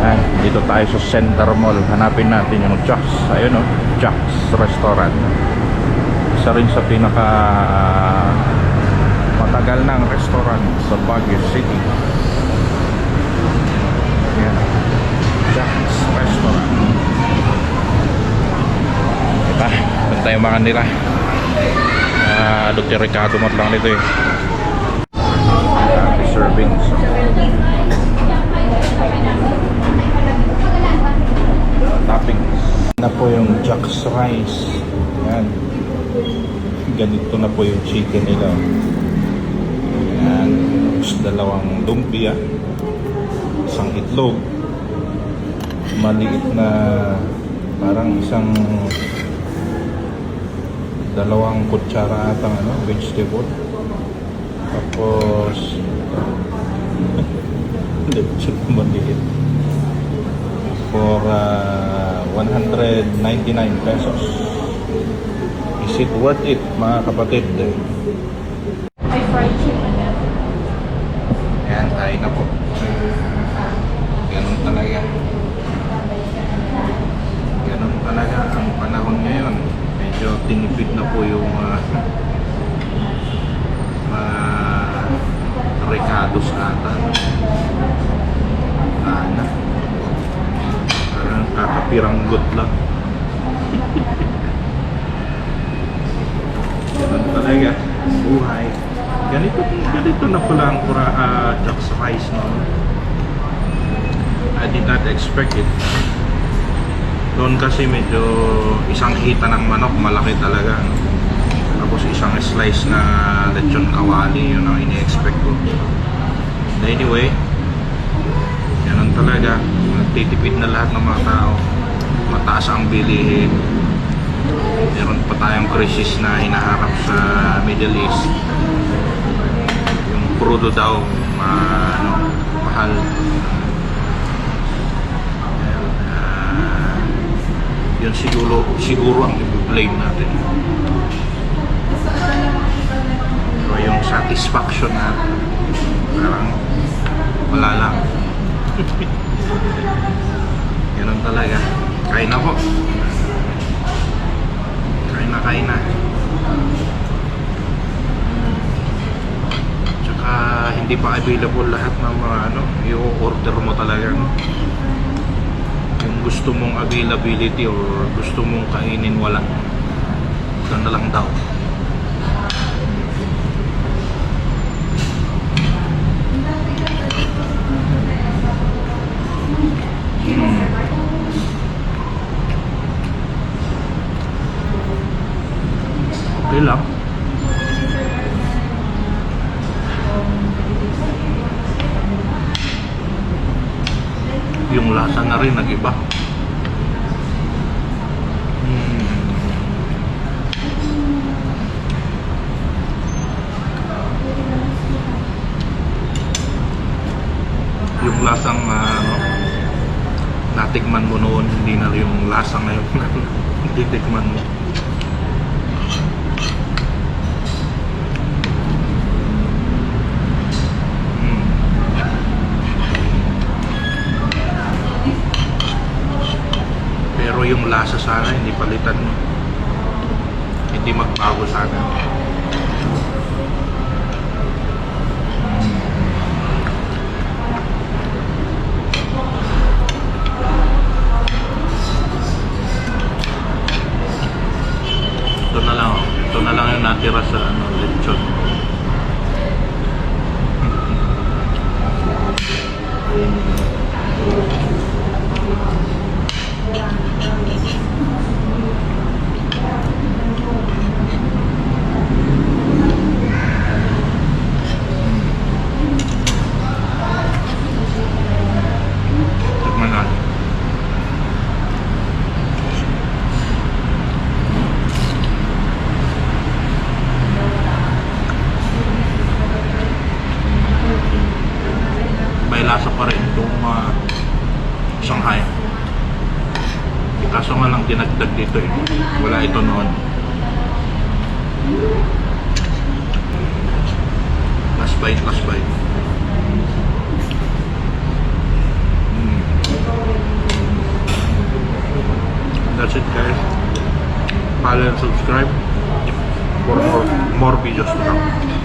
Yan, dito tayo sa Center Mall. Hanapin natin yung Jack's. Ayun o, Jack's Restaurant. Isa rin sa pinaka matagal ng restaurant sa Baguio City. Yan, Jack's Restaurant. Diba, doon tayo makan nila. Dr. Ricardo mat lang nito eh. Servings. Toppings na po yung Jack's Rice. Yan, ganito na po yung chicken nila. Yan, dalawang lumpia, isang itlog, maliit na parang isang dalawang kutsara atang vegetable, tapos lechon maliit for 199 pesos. Is it worth it, mga kapatid? Ay, fried chicken yan. Ayan, tayo na po. Ganun talaga. Ganun talaga ang panahon ngayon. Medyo tinipid na po yung Ricardo's ata. Parang kakapiranggot lang. Ganun talaga buhay. Ganito na pala ang Jack's Rice, no? I did not expect it. Doon kasi medyo isang hita ng manok, malaki talaga, no? Tapos isang slice na lechon kawali, yun ang ini-expect ko. Anyway, ganun talaga. Nagtitipid na lahat ng mga tao. Mataas ang bilihin. Meron pa tayong crisis na hinaharap sa Middle East. Yung crudo daw mahal. Yun siguro ang i-blame natin. So yung satisfaction natin parang wala lang. Ganun talaga. Kain na po. Kain na. Tsaka hindi pa available lahat ng mga i-order mo talaga. Kung gusto mong availability or gusto mong kainin, wala. Ito na lang daw. Okay lang. Yung lasa na rin nag-iba. Yung lasang natikman mo noon, hindi na yung lasa ngayon titikman mo. Pero yung lasa sana hindi palitan mo, hindi magbago sana. Ito na lang yung natira sa lechon. Tikman natin. May lasa pa rin itong Shanghai. Kaso nga lang dinagdag dito eh. Wala ito noon. Last bite. That's it guys. Follow and subscribe for more videos to come.